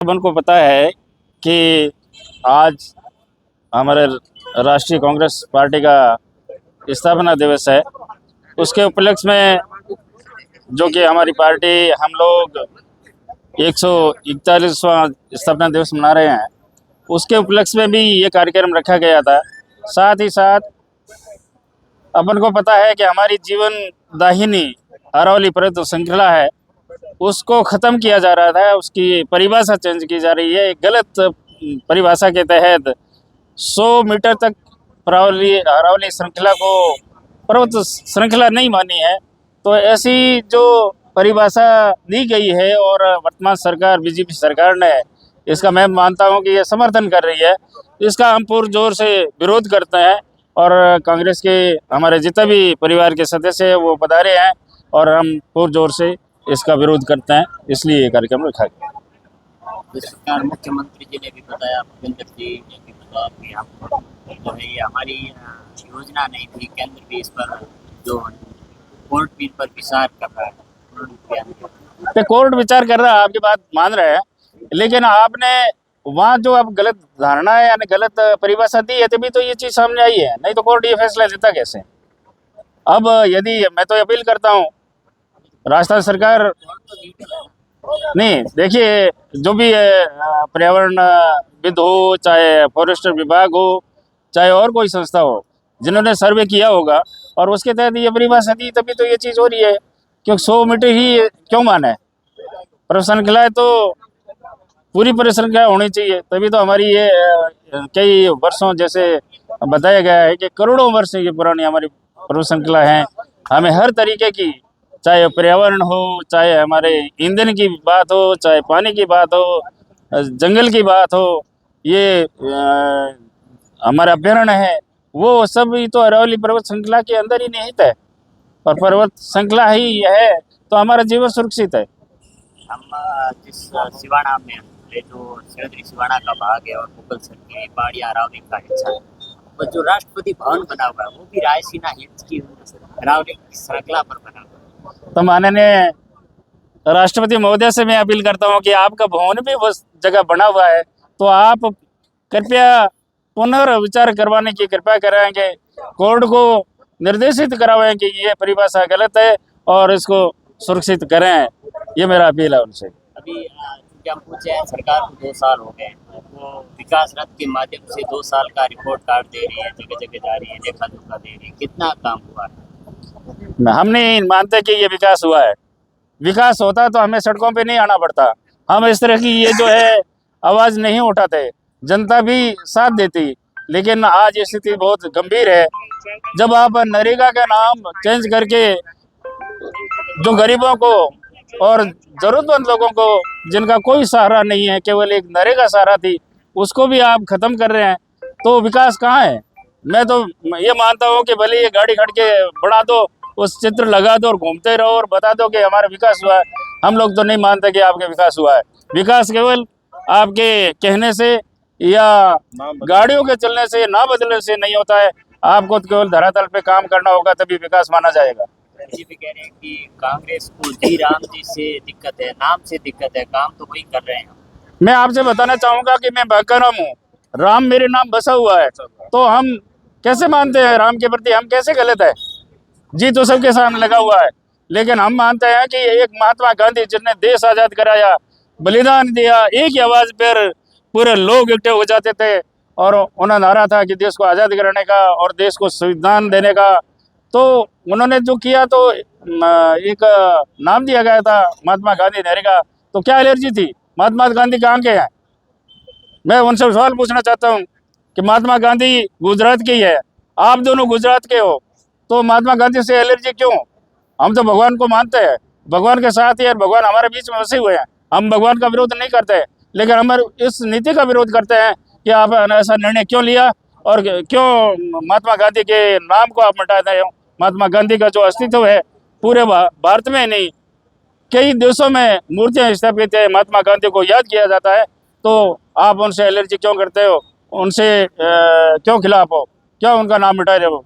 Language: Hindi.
सबन को पता है कि आज हमारे राष्ट्रीय कांग्रेस पार्टी का स्थापना दिवस है। उसके उपलक्ष्य में जो कि हमारी पार्टी हम लोग 141वां स्थापना दिवस मना रहे हैं, उसके उपलक्ष्य में भी ये कार्यक्रम रखा गया था। साथ ही साथ अपन को पता है कि हमारी जीवन दाहिनी अरावली पर्वत श्रृंखला है, उसको ख़त्म किया जा रहा था। उसकी परिभाषा चेंज की जा रही है। एक गलत परिभाषा के तहत 100 मीटर तक अरावली श्रृंखला को पर्वत श्रृंखला नहीं मानी है। तो ऐसी जो परिभाषा दी गई है और वर्तमान सरकार बीजेपी सरकार ने इसका मैं मानता हूं कि ये समर्थन कर रही है, इसका हम पुरजोर से विरोध करते हैं। और कांग्रेस के हमारे जितने भी परिवार के सदस्य हैं वो पधारे हैं और हम पुरजोर से इसका विरोध करते हैं, इसलिए ये कार्यक्रम रखा गया। मुख्यमंत्री जी ने भी बताया, भूपेंद्र जी ने भी बताया कि हम जो है ये हमारी योजना नहीं थी। केंद्र भी इस पर जो कोर्ट भी इन पर विचार कर रहा है। कोर्ट विचार कर रहा है, आपकी बात मान रहे हैं, लेकिन आपने वहाँ जो अब गलत धारणा है यानी गलत परिभाषा दी है, तभी तो ये चीज़ सामने आई है। नहीं तो कोर्ट ये फैसला देता कैसे? अब यदि मैं तो अपील करता हूँ राजस्थान सरकार नहीं, देखिए जो भी पर्यावरणविद हो, चाहे फॉरेस्टर विभाग हो, चाहे और कोई संस्था हो, जिन्होंने सर्वे किया होगा और उसके तहत ये परिभाषा दी, तभी तो ये चीज़ हो रही है। क्योंकि 100 मीटर ही क्यों माना है? परिश्रृंखला है तो पूरी परिश्रृंखला होनी चाहिए, तभी तो हमारी ये कई वर्षों जैसे बताया गया है कि करोड़ों वर्ष ये पुरानी हमारी परिश्रृंखला है। हमें हर तरीके की, चाहे पर्यावरण हो, चाहे हमारे ईंधन की बात हो, चाहे पानी की बात हो, जंगल की बात हो, ये हमारा अभ्यारण्य है, वो सब ही तो अरावली पर्वत श्रृंखला के अंदर ही निहित है। और पर्वत श्रृंखला ही है तो हमारा जीवन सुरक्षित है। हम जिस सिवाना में जो सह्याद्री सिवाना का भाग है और मुगलसर की पहाड़ी अरावली का हिस्सा है, और जो राष्ट्रपति भवन बना हुआ है वो भी रायसीना हिल्स की अरावली की श्रृंखला पर बना हुआ है। तो माननीय राष्ट्रपति महोदय से मैं अपील करता हूँ कि आपका भवन भी उस जगह बना हुआ है, तो आप कृपया पुनर्विचार करवाने की कृपया कराएंगे, कोर्ट को निर्देशित करावें कि ये परिभाषा गलत है और इसको सुरक्षित करें। ये मेरा अपील है उनसे। अभी हम पूछे हैं, सरकार को 2 साल हो गए, वो विकास रथ के माध्यम से 2 साल का रिपोर्ट कार्ड दे रही है, जगह जगह जा रही है, लेखा जोखा दे रही है, कितना काम हुआ है? हम नहीं मानते कि ये विकास हुआ है। विकास होता तो हमें सड़कों पे नहीं आना पड़ता, हम इस तरह की ये जो है आवाज़ नहीं उठाते, जनता भी साथ देती। लेकिन आज स्थिति बहुत गंभीर है। जब आप नरेगा का नाम चेंज करके जो गरीबों को और ज़रूरतमंद लोगों को, जिनका कोई सहारा नहीं है, केवल एक नरेगा सहारा थी, उसको भी आप ख़त्म कर रहे हैं, तो विकास कहाँ है? मैं तो ये मानता हूँ कि भले ये गाड़ी खड़ के बना दो, उस चित्र लगा दो और घूमते रहो और बता दो कि हमारा विकास हुआ है। हम लोग तो नहीं मानते कि आपके विकास हुआ है। विकास केवल आपके कहने से या गाड़ियों के चलने से, ना बदलने से नहीं होता है। आपको तो केवल धरातल पे काम करना होगा, तभी विकास माना जाएगा। जी भी कह रहे हैं कि कांग्रेस को जी राम जी से दिक्कत है, नाम से दिक्कत है, काम तो वही कर रहे हैं। मैं आपसे बताना चाहूँगा कि मैं भगराम हूँ, राम मेरे नाम बसा हुआ है, तो हम कैसे मानते हैं राम के प्रति हम कैसे गलत है? जी तो सबके सामने लगा हुआ है, लेकिन हम मानते हैं कि एक महात्मा गांधी जिसने देश आज़ाद कराया, बलिदान दिया, एक ही आवाज़ पर पूरे लोग इकट्ठे हो जाते थे और उन्होंने नारा था कि देश को आज़ाद कराने का और देश को संविधान देने का। तो उन्होंने जो किया तो एक नाम दिया गया था महात्मा गांधी नरेगा। तो क्या एलर्जी थी? महात्मा गांधी कहाँ के हैं? मैं उनसे सवाल पूछना चाहता हूँ कि महात्मा गांधी गुजरात के ही है, आप दोनों गुजरात के हो, तो महात्मा गांधी से एलर्जी क्यों? हम तो भगवान को मानते हैं, भगवान के साथ ही है, भगवान हमारे बीच में बसे हुए हैं। हम भगवान का विरोध नहीं करते, लेकिन हमारे इस नीति का विरोध करते हैं कि आप ऐसा निर्णय क्यों लिया और क्यों महात्मा गांधी के नाम को आप मिटा रहे हो। महात्मा गांधी का जो अस्तित्व है पूरे भारत में नहीं, कई देशों में मूर्तियां स्थापित है, महात्मा गांधी को याद किया जाता है। तो आप उनसे एलर्जी क्यों करते हो? उनसे क्यों खिलाफ हो? क्यों उनका नाम मिटा रहे हो?